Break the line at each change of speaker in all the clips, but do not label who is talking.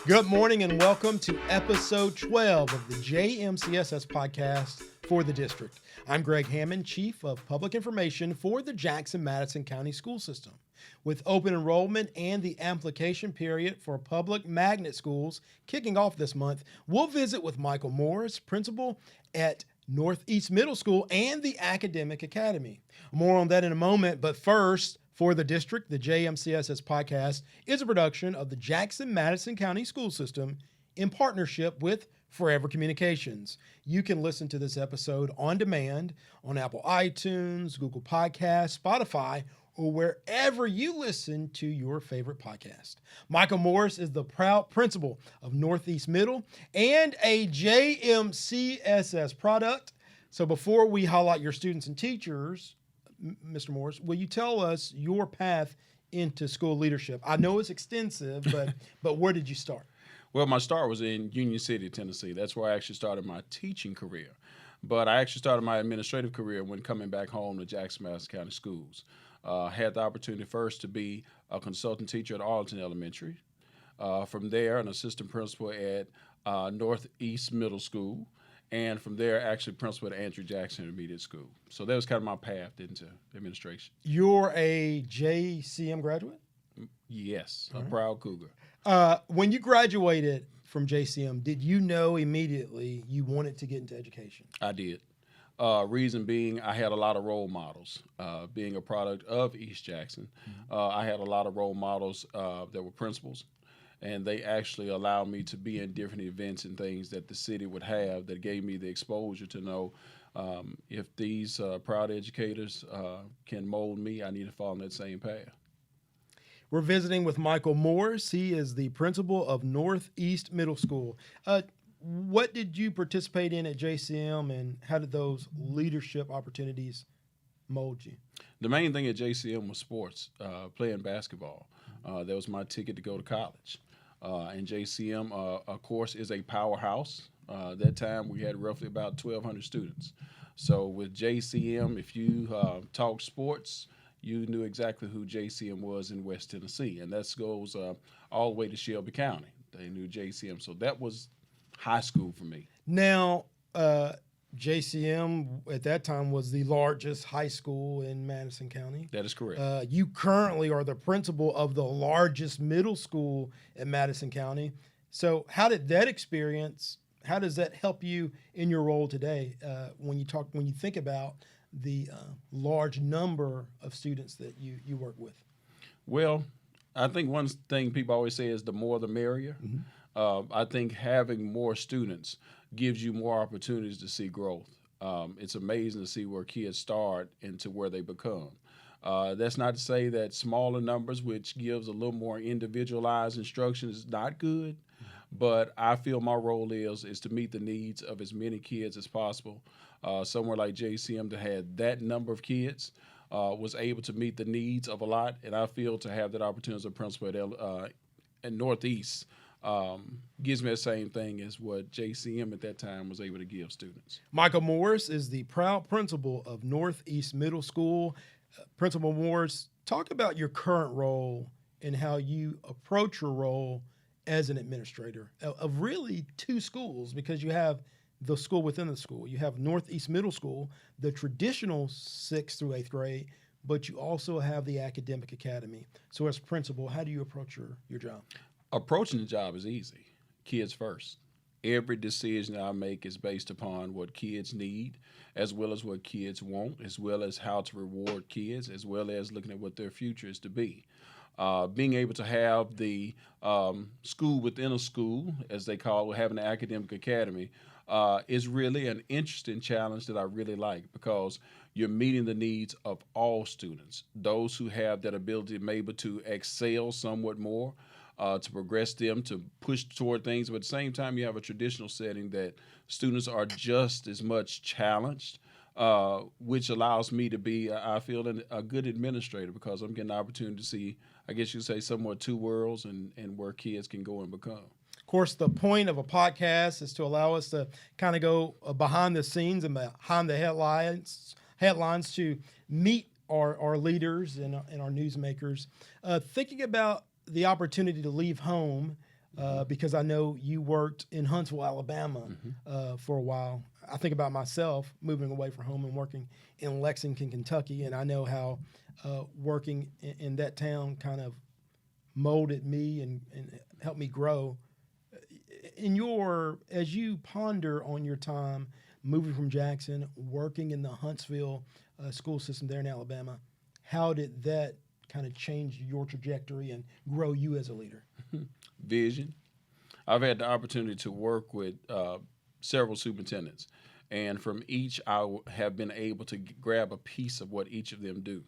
Good morning and welcome to episode 12 of the JMCSS podcast for the district. I'm Greg Hammond, Chief of Public Information for the Jackson-Madison County School System. With open enrollment and the application period for public magnet schools kicking off this month, we'll visit with Michael Morris, principal at Northeast Middle School and the Academic Academy. More on that in a moment, but first, for the district, the JMCSS podcast is a production of the Jackson-Madison County School System in partnership with Forever Communications. You can listen to this episode on demand on Apple iTunes, Google Podcasts, Spotify, or wherever you listen to your favorite podcast. Michael Morris is the proud principal of Northeast Middle and a JMCSS product. So before we highlight your students and teachers, Mr. Morris, will you tell us your path into school leadership? I know it's extensive, but where did you start?
Well, my start was in Union City, Tennessee. That's where I actually started my teaching career. But I actually started my administrative career when coming back home to Jackson-Madison County Schools. Had the opportunity first to be a consultant teacher at Arlington Elementary. From there, an assistant principal at Northeast Middle School. And from there, actually principal at Andrew Jackson Intermediate School. So that was kind of my path into administration.
You're a JCM graduate?
Yes, a proud Cougar.
When you graduated from JCM, did you know immediately you wanted to get into education?
I did. Reason being, I had a lot of role models. Being a product of East Jackson, I had a lot of role models that were principals. And they actually allowed me to be in different events and things that the city would have that gave me the exposure to know if these proud educators can mold me, I need to follow that same path.
We're visiting with Michael Morris. He is the principal of Northeast Middle School. What did you participate in at JCM, and how did those leadership opportunities mold you?
The main thing at JCM was sports, playing basketball. That was my ticket to go to college. And JCM, of course, is a powerhouse. That time we had roughly about 1,200 students. So with JCM, if you talk sports, you knew exactly who JCM was in West Tennessee. And that goes all the way to Shelby County. They knew JCM. So that was high school for me.
Now, JCM at that time was the largest high school in Madison County.
That is correct.
You currently are the principal of the largest middle school in Madison County. So how did that experience, how does that help you in your role today when you think about the large number of students that you work with?
Well, I think one thing people always say is the more the merrier. Mm-hmm. I think having more students gives you more opportunities to see growth. It's amazing to see where kids start and to where they become. That's not to say that smaller numbers, which gives a little more individualized instruction, is not good, but I feel my role is to meet the needs of as many kids as possible. Somewhere like JCM to have that number of kids was able to meet the needs of a lot, and I feel to have that opportunity as a principal at Northeast gives me the same thing as what JCM at that time was able to give students.
Michael Morris is the proud principal of Northeast Middle School. Principal Morris, talk about your current role and how you approach your role as an administrator of really two schools, because you have the school within the school. You have Northeast Middle School, the traditional 6th through 8th grade, but you also have the Academic Academy. So as principal, how do you approach your job?
Approaching the job is easy. Kids first. Every decision I make is based upon what kids need, as well as what kids want, as well as how to reward kids, as well as looking at what their future is to be. Being able to have the school within a school, as they call it, having an academic academy, is really an interesting challenge that I really like, because you're meeting the needs of all students, those who have that ability maybe to excel somewhat more, to progress them, to push toward things. But at the same time, you have a traditional setting that students are just as much challenged, which allows me to be, I feel, a good administrator, because I'm getting the opportunity to see, I guess you could say, somewhat two worlds and where kids can go and become.
Of course, the point of a podcast is to allow us to kind of go behind the scenes and behind the headlines to meet our leaders and our newsmakers. Thinking about the opportunity to leave home, because I know you worked in Huntsville, Alabama for a while. I think about myself moving away from home and working in Lexington, Kentucky, and I know how working in that town kind of molded me and helped me grow. As you ponder on your time moving from Jackson, working in the Huntsville school system there in Alabama, how did that kind of change your trajectory and grow you as a leader?
Vision. I've had the opportunity to work with several superintendents, and from each I have been able to grab a piece of what each of them do.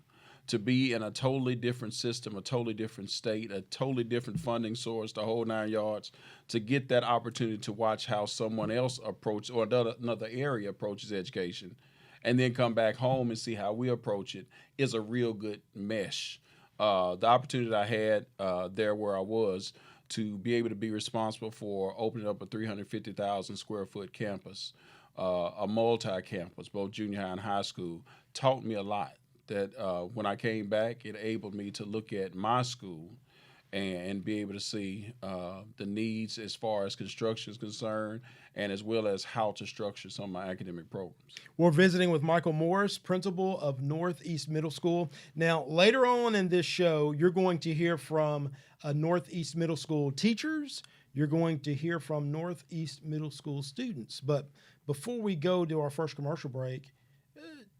To be in a totally different system, a totally different state, a totally different funding source, the whole 9 yards, to get that opportunity to watch how someone else approaches or another area approaches education, and then come back home and see how we approach it is a real good mesh. The opportunity that I had there where I was to be able to be responsible for opening up a 350,000 square foot campus, a multi-campus, both junior high and high school, taught me a lot. That when I came back, it enabled me to look at my school and be able to see the needs as far as construction is concerned, and as well as how to structure some of my academic programs.
We're visiting with Michael Morris, principal of Northeast Middle School. Now, later on in this show, you're going to hear from Northeast Middle School teachers. You're going to hear from Northeast Middle School students. But before we go to our first commercial break,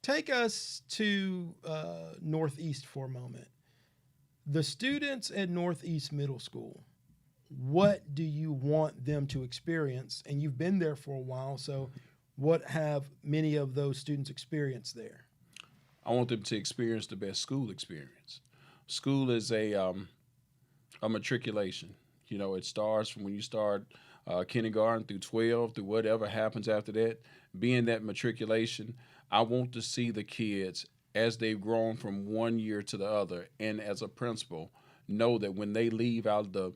take us to Northeast for a moment. The students at Northeast Middle School, what do you want them to experience? And you've been there for a while, so what have many of those students experienced there?
I want them to experience the best school experience. School is a matriculation. You know, it starts from when you start kindergarten through 12, through whatever happens after that. Being that matriculation, I want to see the kids as they've grown from one year to the other, and as a principal, know that when they leave out the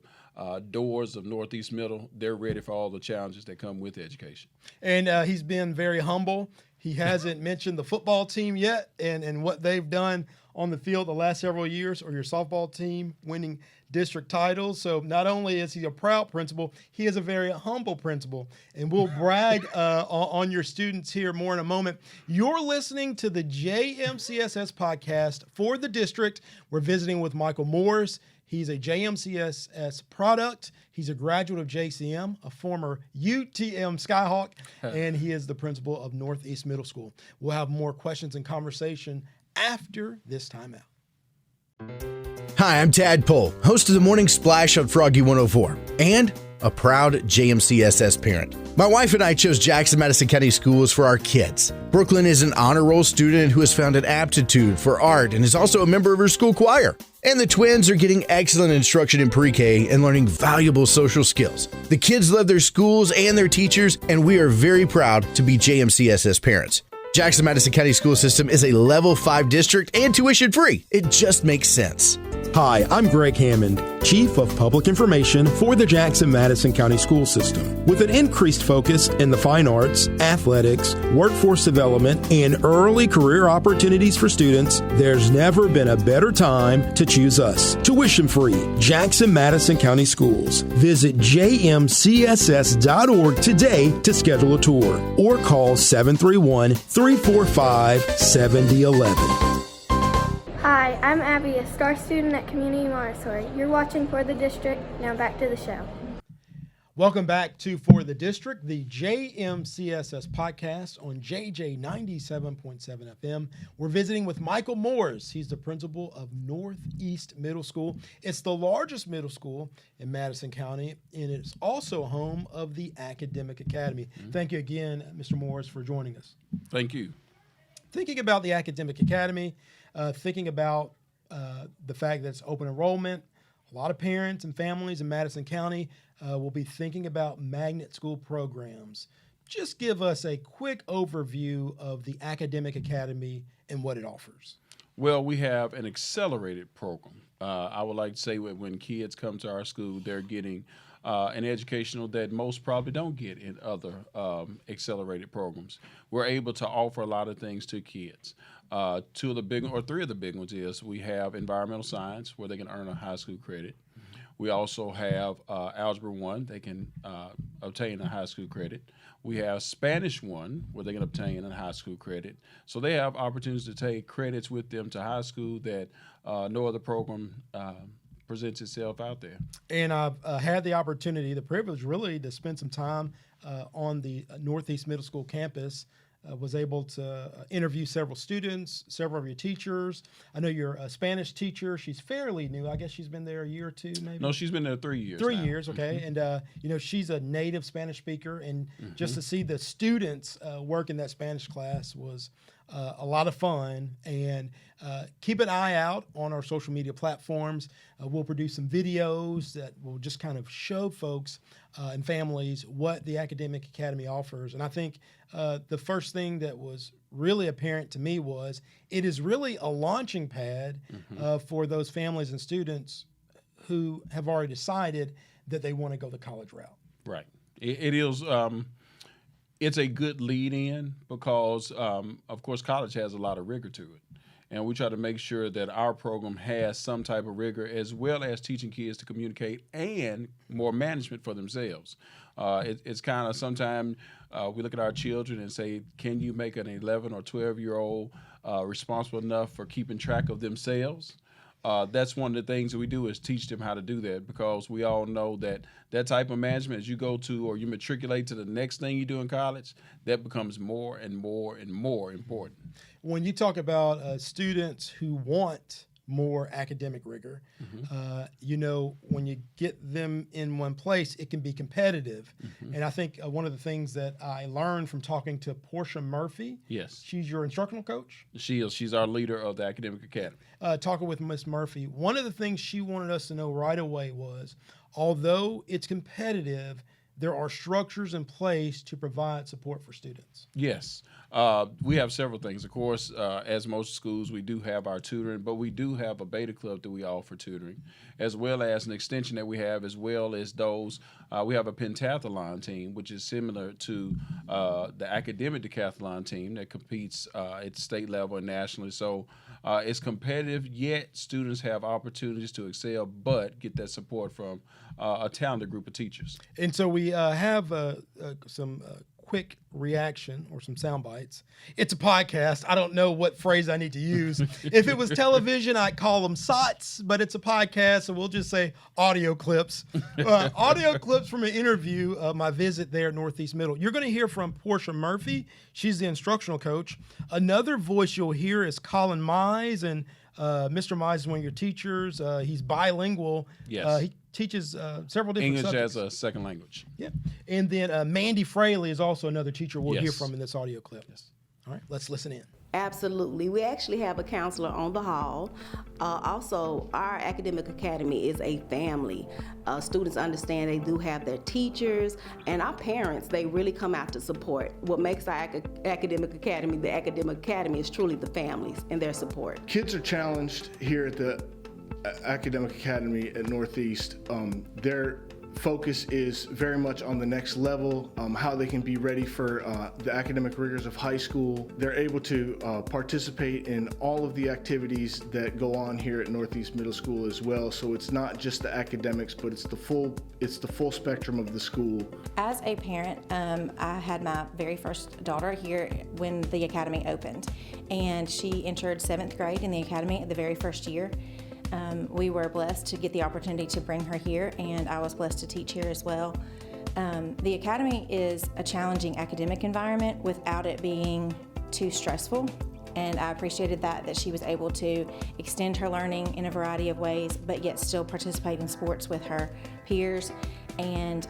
doors of Northeast Middle, they're ready for all the challenges that come with education.
And he's been very humble. He hasn't mentioned the football team yet and what they've done on the field the last several years, or your softball team winning district titles. So not only is he a proud principal, he is a very humble principal. And we'll brag on your students here more in a moment. You're listening to the JMCSS podcast for the district. We're visiting with Michael Morris. He's a JMCSS product. He's a graduate of JCM, a former UTM Skyhawk, and he is the principal of Northeast Middle School. We'll have more questions and conversation after this timeout.
Hi, I'm Tad Pohl, host of the Morning Splash on Froggy 104, and a proud JMCSS parent. My wife and I chose Jackson Madison County Schools for our kids. Brooklyn is an honor roll student who has found an aptitude for art and is also a member of her school choir. And the twins are getting excellent instruction in pre-K and learning valuable social skills. The kids love their schools and their teachers, and we are very proud to be JMCSS parents. Jackson Madison County School System is a level 5 district and tuition free. It just makes sense.
Hi, I'm Greg Hammond, Chief of Public Information for the Jackson Madison County School System. With an increased focus in the fine arts, athletics, workforce development, and early career opportunities for students, there's never been a better time to choose us. Tuition free, Jackson Madison County Schools. Visit jmcss.org today to schedule a tour or call 731-345-7011.
Hi, I'm Abby, a star student at Community Montessori. You're watching For the District. Now back to the show.
Welcome back to For the District, the JMCSS podcast on JJ 97.7 FM. We're visiting with Michael Morris. He's the principal of Northeast Middle School. It's the largest middle school in Madison County, and it's also home of the Academic Academy. Thank you again, Mr. Morris, for joining us.
Thank you.
Thinking about the Academic Academy, thinking about the fact that it's open enrollment, a lot of parents and families in Madison County will be thinking about magnet school programs. Just give us a quick overview of the Academic Academy and what it offers.
Well, we have an accelerated program. I would like to say when kids come to our school, they're getting an educational that most probably don't get in other accelerated programs. We're able to offer a lot of things to kids. Three of the big ones is we have environmental science where they can earn a high school credit. We also have Algebra 1. They can obtain a high school credit. We have Spanish 1, where they can obtain a high school credit. So they have opportunities to take credits with them to high school that no other program presents itself out there.
And I've had the opportunity, the privilege really, to spend some time on the Northeast Middle School campus. Was able to interview several students, several of your teachers. I know you're a Spanish teacher. She's fairly new. I guess she's been there a year or two, maybe?
No, she's been there 3 years
3
now.
years, okay. And, she's a native Spanish speaker. And just to see the students work in that Spanish class was a lot of fun. And keep an eye out on our social media platforms. We'll produce some videos that will just kind of show folks and families what the Academic Academy offers. And I think the first thing that was really apparent to me was it is really a launching pad for those families and students who have already decided that they want to go the college route.
Right. It is. It's a good lead in because, of course, college has a lot of rigor to it. And we try to make sure that our program has some type of rigor as well as teaching kids to communicate and more management for themselves. It's kind of sometimes we look at our children and say, can you make an 11 or 12-year-old responsible enough for keeping track of themselves? That's one of the things that we do is teach them how to do that, because we all know that that type of management, as you go to or you matriculate to the next thing you do in college, that becomes more and more and more important.
When you talk about students who want more academic rigor, when you get them in one place, it can be competitive. And I think one of the things that I learned from talking to Portia Murphy,
yes,
she's your instructional coach?
She is. She's our leader of the Academic Academy.
Talking with Miss Murphy, one of the things she wanted us to know right away was, although it's competitive, there are structures in place to provide support for students.
Yes. We have several things. Of course, as most schools, we do have our tutoring, but we do have a beta club that we offer tutoring, as well as an extension that we have, as well as those. We have a pentathlon team, which is similar to the academic decathlon team that competes at state level and nationally. So it's competitive, yet students have opportunities to excel, but get that support from a talented group of teachers.
And so we have some quick reaction or some sound bites. It's a podcast. I don't know what phrase I need to use. If it was television, I'd call them SOTs, but it's a podcast, so we'll just say audio clips. Audio clips from an interview of my visit there at Northeast Middle. You're going to hear from Portia Murphy. She's the instructional coach. Another voice you'll hear is Colin Mize, and Mr. Mize is one of your teachers. He's bilingual.
Yes.
He teaches several different
English
subjects.
as a second language.
Yeah. And then Mandy Fraley is also another teacher we'll hear
Yes.
from in this audio clip.
Yes.
All right, let's listen in.
Absolutely. We actually have a counselor on the hall. Also, our academic academy is a family. Students understand they do have their teachers, and our parents, they really come out to support. What makes our academic academy the academic academy is truly the families and their support.
Kids are challenged here at the Academic Academy at Northeast. Their focus is very much on the next level, how they can be ready for the academic rigors of high school. They're able to participate in all of the activities that go on here at Northeast Middle School as well. So it's not just the academics, but it's the full spectrum of the school.
As a parent, I had my very first daughter here when the academy opened, and she entered 7th grade in the academy the very first year. We were blessed to get the opportunity to bring her here, and I was blessed to teach here as well. The academy is a challenging academic environment without it being too stressful, and I appreciated that she was able to extend her learning in a variety of ways, but yet still participate in sports with her peers. And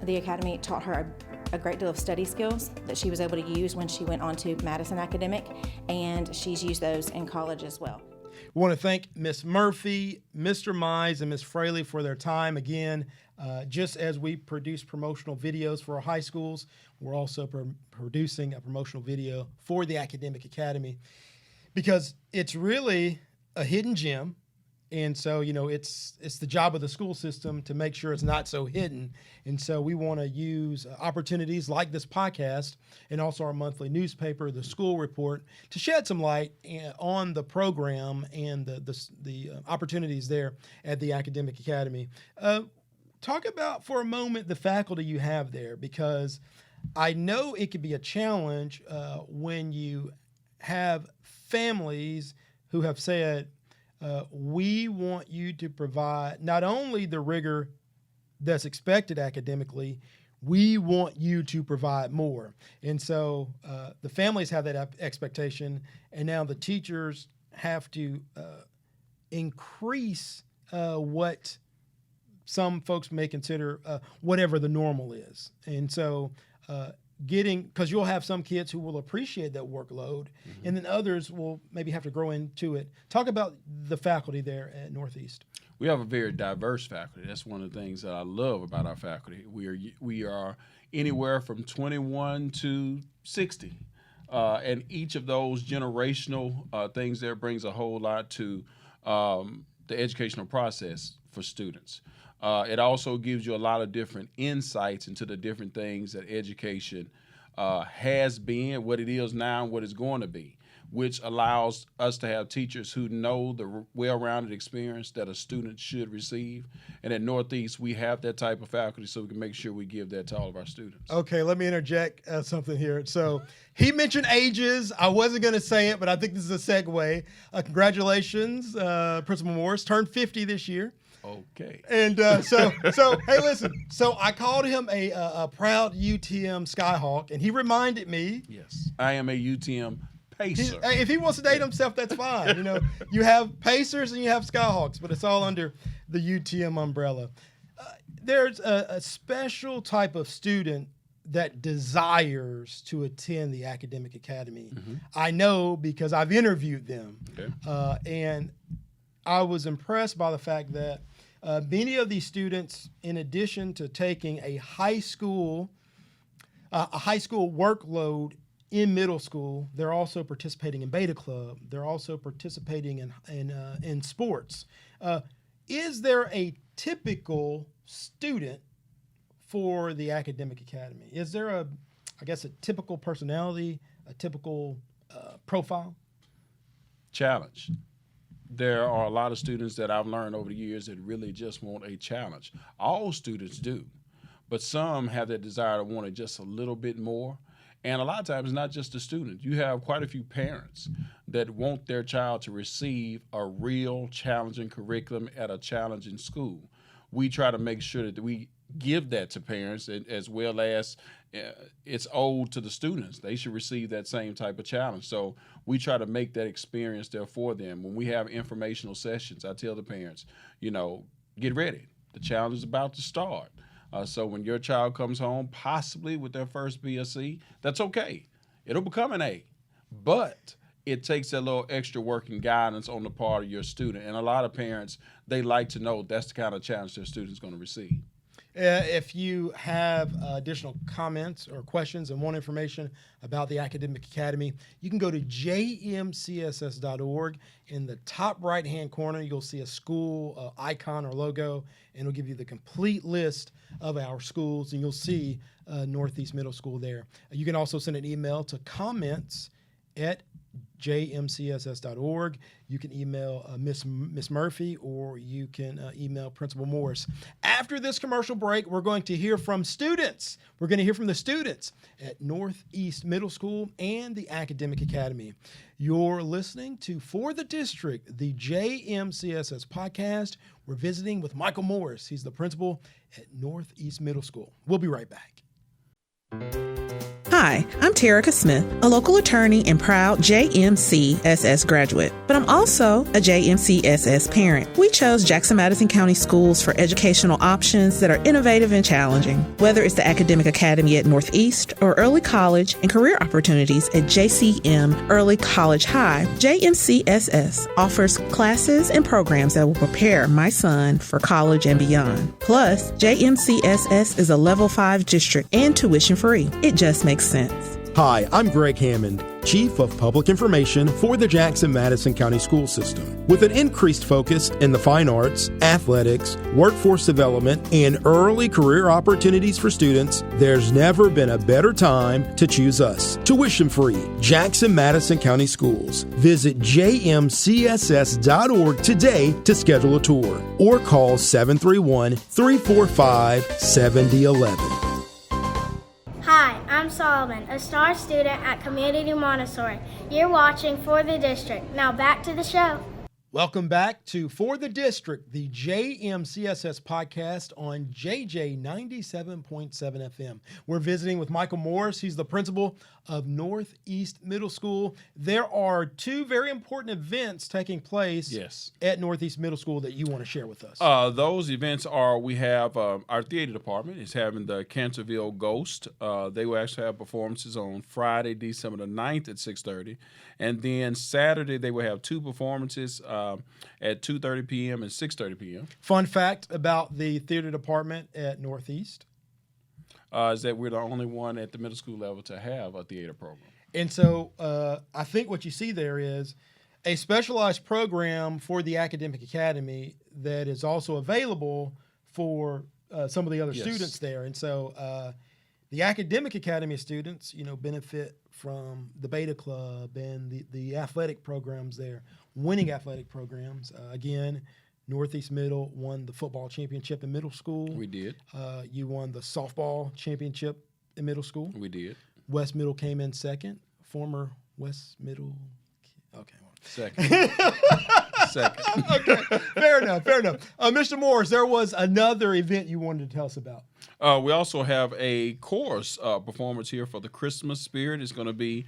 the academy taught her a great deal of study skills that she was able to use when she went on to Madison Academic, and she's used those in college as well.
We want to thank Miss Murphy, Mr. Mize, and Miss Fraley for their time. Again, just as we produce promotional videos for our high schools, we're also producing a promotional video for the Academic Academy, because it's really a hidden gem. And so, it's the job of the school system to make sure it's not so hidden. And so we want to use opportunities like this podcast and also our monthly newspaper, the School Report, to shed some light on the program and the opportunities there at the Academic Academy. Talk about for a moment the faculty you have there, because I know it could be a challenge when you have families who have said, we want you to provide not only the rigor that's expected academically, we want you to provide more. And so the families have that expectation, and now the teachers have to increase what some folks may consider whatever the normal is. And so because you'll have some kids who will appreciate that workload, and then others will maybe have to grow into it. Talk about the faculty there at Northeast.
We have a very diverse faculty. That's one of the things that I love about our faculty. We are anywhere from 21 to 60. And each of those generational things there brings a whole lot to the educational process for students. It also gives you a lot of different insights into the different things that education has been, what it is now, and what it's going to be, which allows us to have teachers who know the well-rounded experience that a student should receive. And at Northeast, we have that type of faculty, so we can make sure we give that to all of our students.
Okay, let me interject something here. So he mentioned ages. I wasn't going to say it, but I think this is a segue. Congratulations, Principal Morris, turned 50 this year.
Okay.
And so hey, listen. So I called him a proud UTM Skyhawk, and he reminded me.
Yes, I am a UTM Pacer.
If he wants to date himself, that's fine. You have Pacers and you have Skyhawks, but it's all under the UTM umbrella. There's a special type of student that desires to attend the Academic Academy. Mm-hmm. I know because I've interviewed them. Okay. And I was impressed by the fact that many of these students, in addition to taking a high school workload in middle school, they're also participating in Beta Club. They're also participating in sports. Is there a typical student for the Academic Academy? Is there a typical personality, a typical profile?
Challenge. There are a lot of students that I've learned over the years that really just want a challenge. All students do, but some have that desire to want it just a little bit more. And a lot of times, not just the student. You have quite a few parents that want their child to receive a real challenging curriculum at a challenging school. We try to make sure that we give that to parents, as well as it's owed to the students. They should receive that same type of challenge. So we try to make that experience there for them. When we have informational sessions, I tell the parents, get ready. The challenge is about to start. So when your child comes home, possibly with their first B or C, that's okay. It'll become an A. But it takes that little extra work and guidance on the part of your student. And a lot of parents, they like to know that's the kind of challenge their student's going to receive.
If you have additional comments or questions and want information about the Academic Academy, you can go to jmcss.org. In the top right-hand corner, you'll see a school icon or logo, and it'll give you the complete list of our schools, and you'll see Northeast Middle School there. You can also send an email to comments@jmcss.org. You can email Miss Murphy, or you can email Principal Morris. After this commercial break, we're going to hear from students. We're going to hear from the students at Northeast Middle School and the Academic Academy. You're listening to For the District, the JMCSS podcast. We're visiting with Michael Morris. He's the principal at Northeast Middle School. We'll be right back.
Hi, I'm Terica Smith, a local attorney and proud JMCSS graduate, but I'm also a JMCSS parent. We chose Jackson-Madison County Schools for educational options that are innovative and challenging. Whether it's the Academic Academy at Northeast or early college and career opportunities at JCM Early College High, JMCSS offers classes and programs that will prepare my son for college and beyond. Plus, JMCSS is a Level 5 district and tuition free. It just makes sense.
Hi, I'm Greg Hammond,
Chief of Public Information for the Jackson-Madison County School System. With an increased focus in the fine arts, athletics, workforce development, and early career opportunities for students, there's never been a better time to choose us. Tuition-free, Jackson-Madison County Schools. Visit jmcss.org today to schedule a tour or call 731-345-7011.
Hi, I'm Solomon, a star student at Community Montessori. You're watching For the District. Now back to the show.
Welcome back to For the District, the JMCSS podcast on JJ 97.7 FM. We're visiting with Michael Morris. He's the principal of Northeast Middle School. There are two very important events taking place at Northeast Middle School that you want to share with us.
Those events are, we have our theater department is having the Canterville Ghost. They will actually have performances on Friday, December the 9th at 6:30. And then Saturday, they will have two performances at 2:30 p.m. and 6:30 p.m.
Fun fact about the theater department at Northeast
is that we're the only one at the middle school level to have a theater program.
And so I think what you see there is a specialized program for the academic academy that is also available for some of the other students there. And so the academic academy students, benefit from the Beta Club and the athletic programs there, winning athletic programs. Again, Northeast Middle won the football championship in middle school.
We did.
You won the softball championship in middle school.
We did.
West Middle came in second. Former West Middle. Okay.
Second. Second.
Okay. Fair enough. Mr. Morris, there was another event you wanted to tell us about.
We also have a chorus performance here for the Christmas Spirit. It's going to be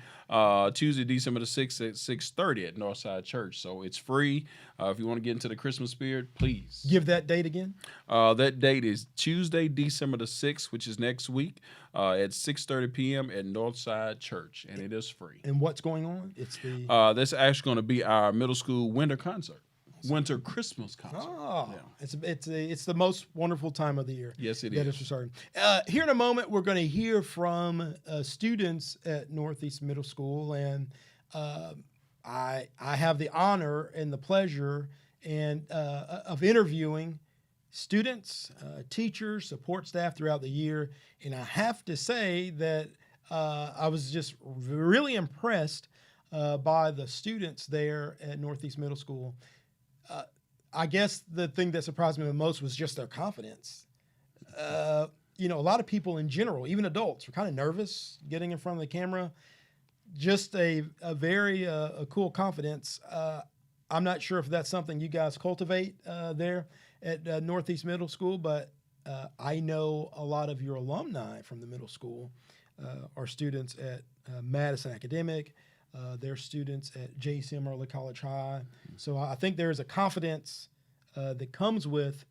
Tuesday, December the 6th at 6:30 at Northside Church. So it's free. If you want to get into the Christmas Spirit, please.
Give that date again.
That date is Tuesday, December the 6th, which is next week at 6:30 p.m. at Northside Church, and it is free.
And what's going on? It's the
that's actually going to be our middle school winter concert. Winter Christmas concert.
Oh, yeah. It's the most wonderful time of the year.
Yes, it
that
is.
Is for certain. Here in a moment, we're going to hear from students at Northeast Middle School, and I have the honor and the pleasure of interviewing students, teachers, support staff throughout the year, and I have to say that I was just really impressed by the students there at Northeast Middle School. I guess the thing that surprised me the most was just their confidence. A lot of people in general, even adults, are kind of nervous getting in front of the camera. Just a very cool confidence. I'm not sure if that's something you guys cultivate there at Northeast Middle School, but I know a lot of your alumni from the middle school are students at Madison Academic. They're students at JCM Early College High. So I think there's a confidence that comes with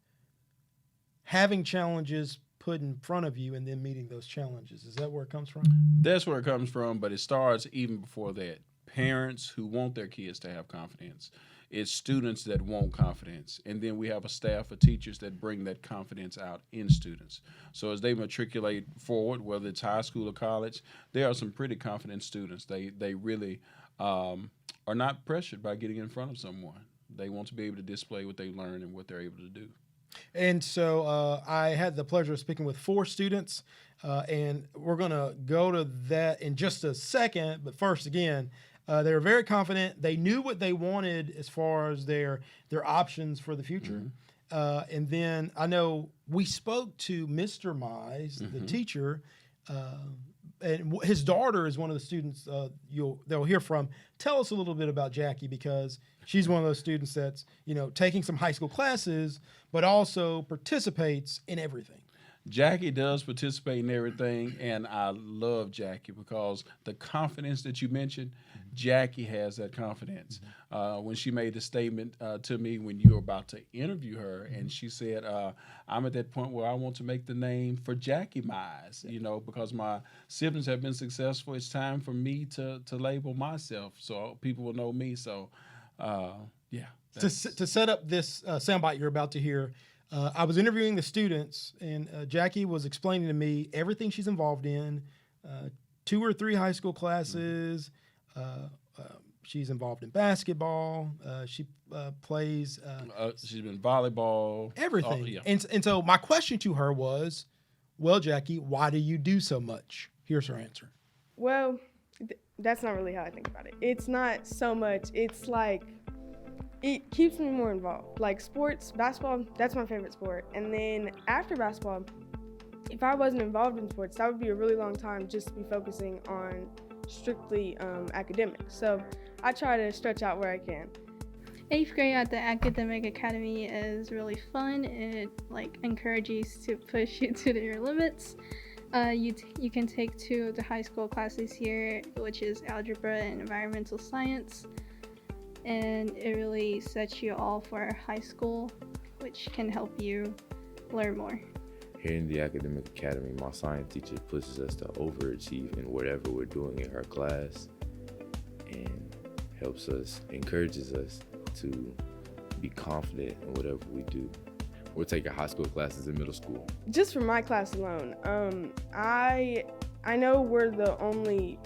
having challenges put in front of you and then meeting those challenges. Is that where it comes from?
That's where it comes from, but it starts even before that. Parents who want their kids to have confidence. It's students that want confidence. And then we have a staff of teachers that bring that confidence out in students. So as they matriculate forward, whether it's high school or college, there are some pretty confident students. They really are not pressured by getting in front of someone. They want to be able to display what they learn and what they're able to do.
And so I had the pleasure of speaking with 4 students, and we're going to go to that in just a second. But first, again, they were very confident. They knew what they wanted as far as their options for the future. Mm-hmm. And then I know we spoke to Mr. Mize, the teacher, and his daughter is one of the students they'll hear from. Tell us a little bit about Jackie, because she's one of those students that's taking some high school classes, but also participates in everything.
Jackie does participate in everything, and I love Jackie because the confidence that you mentioned, Jackie has that confidence. When she made the statement to me when you were about to interview her, and she said, I'm at that point where I want to make the name for Jackie Mize, because my siblings have been successful. It's time for me to label myself so people will know me. So, yeah.
To set up this soundbite you're about to hear, I was interviewing the students, and Jackie was explaining to me everything she's involved in, 2 or 3 high school classes, She's involved in basketball. She plays
She's been volleyball.
everything.
Yeah.
And so my question to her was, well, Jackie, why do you do so much? Here's her answer.
Well, that's not really how I think about it. It's not so much, it's like, it keeps me more involved. Like sports, basketball, that's my favorite sport. And then after basketball, if I wasn't involved in sports, that would be a really long time just to be focusing on strictly academics. So I try to stretch out where I can.
8th grade at the Academic Academy is really fun. It encourages to push you to your limits. You can take 2 of the high school classes here, which is algebra and environmental science, and it really sets you all for high school, which can help you learn more.
Here in the Academic Academy, my science teacher pushes us to overachieve in whatever we're doing in her class and encourages us to be confident in whatever we do. We're taking high school classes in middle school.
Just for my class alone, I know we're the only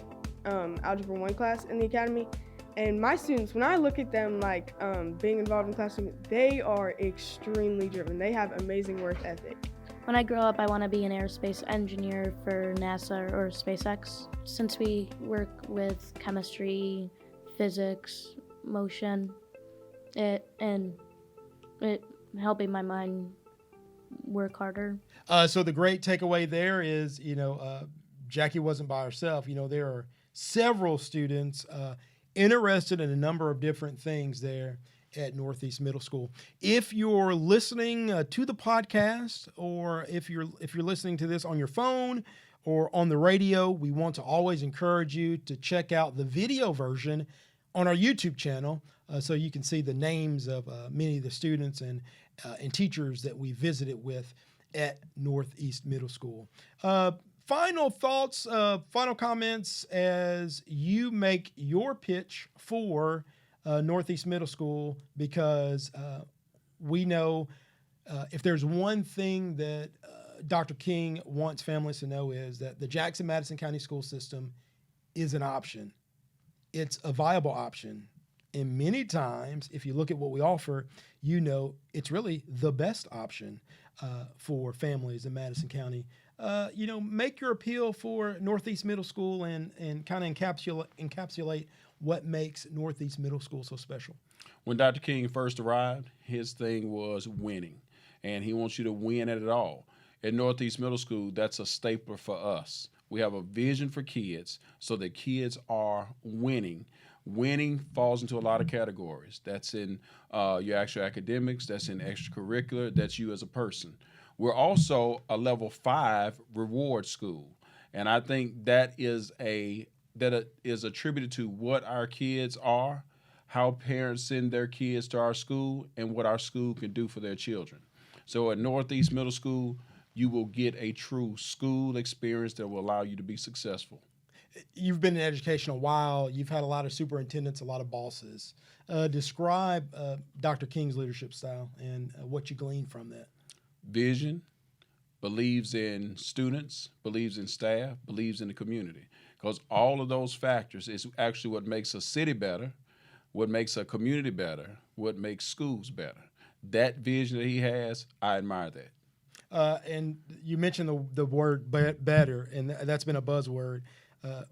Algebra 1 class in the academy, and my students, when I look at them being involved in classroom, they are extremely driven. They have amazing work ethic.
When I grow up, I want to be an aerospace engineer for NASA or SpaceX. Since we work with chemistry, physics, motion, it helping my mind work harder.
So the great takeaway there is, Jackie wasn't by herself. There are several students interested in a number of different things there at Northeast Middle School. If you're listening to the podcast, or if you're listening to this on your phone or on the radio, we want to always encourage you to check out the video version on our YouTube channel, so you can see the names of many of the students and teachers that we visited with at Northeast Middle School. Final thoughts, final comments as you make your pitch for Northeast Middle School, because we know if there's one thing that Dr. King wants families to know is that the Jackson-Madison County school system is an option. It's a viable option. And many times, if you look at what we offer, it's really the best option for families in Madison County. Make your appeal for Northeast Middle School and kind of encapsulate what makes Northeast Middle School so special.
When Dr. King first arrived, his thing was winning, and he wants you to win at it all. At Northeast Middle School, that's a stapler for us. We have a vision for kids so that kids are winning. Winning falls into a lot of categories. That's in your actual academics, that's in extracurricular, that's you as a person. We're also a level 5 reward school, and I think that is attributed to what our kids are, how parents send their kids to our school, and what our school can do for their children. So at Northeast Middle School, you will get a true school experience that will allow you to be successful.
You've been in education a while. You've had a lot of superintendents, a lot of bosses. Describe Dr. King's leadership style and what you glean from that.
Vision, believes in students, believes in staff, believes in the community. Because all of those factors is actually what makes a city better, what makes a community better, what makes schools better. That vision that he has, I admire that.
And you mentioned the word better, and that's been a buzzword.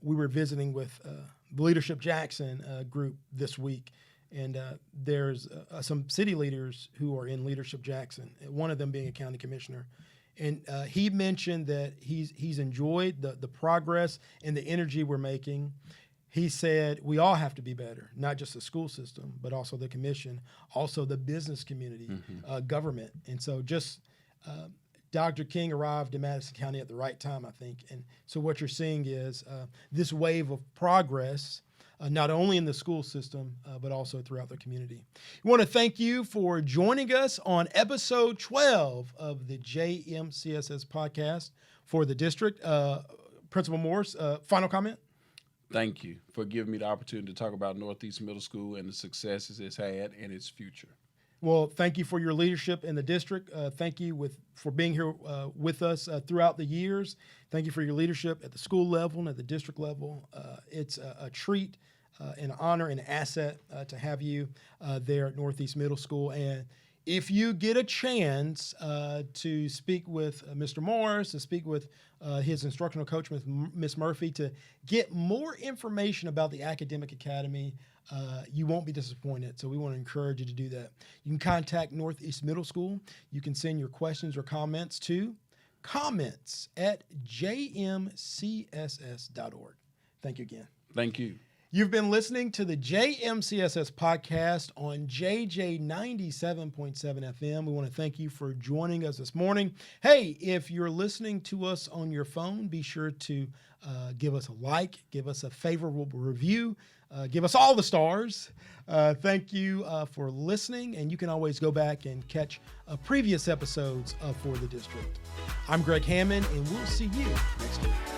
We were visiting with the Leadership Jackson group this week, and there's some city leaders who are in Leadership Jackson, one of them being a county commissioner. And he mentioned that he's enjoyed the progress and the energy we're making. He said we all have to be better, not just the school system, but also the commission, also the business community, government. And so Dr. King arrived in Madison County at the right time, I think. And so what you're seeing is this wave of progress, not only in the school system, but also throughout the community. We want to thank you for joining us on episode 12 of the JMCSS podcast for the district. Principal Morris, final comment?
Thank you for giving me the opportunity to talk about Northeast Middle School and the successes it's had and its future.
Well, thank you for your leadership in the district. Thank you for being here with us throughout the years. Thank you for your leadership at the school level and at the district level. It's a treat an honor and asset to have you there at Northeast Middle School. And if you get a chance to speak with Mr. Morris, to speak with his instructional coach, Ms. Murphy, to get more information about the Academic Academy, you won't be disappointed. So we want to encourage you to do that. You can contact Northeast Middle School. You can send your questions or comments to comments@jmcss.org. Thank you again.
Thank you.
You've been listening to the JMCSS podcast on JJ 97.7 FM. We want to thank you for joining us this morning. Hey, if you're listening to us on your phone, be sure to give us a like, give us a favorable review, give us all the stars. Thank you for listening, and you can always go back and catch previous episodes of For the District. I'm Greg Hammond, and we'll see you next week.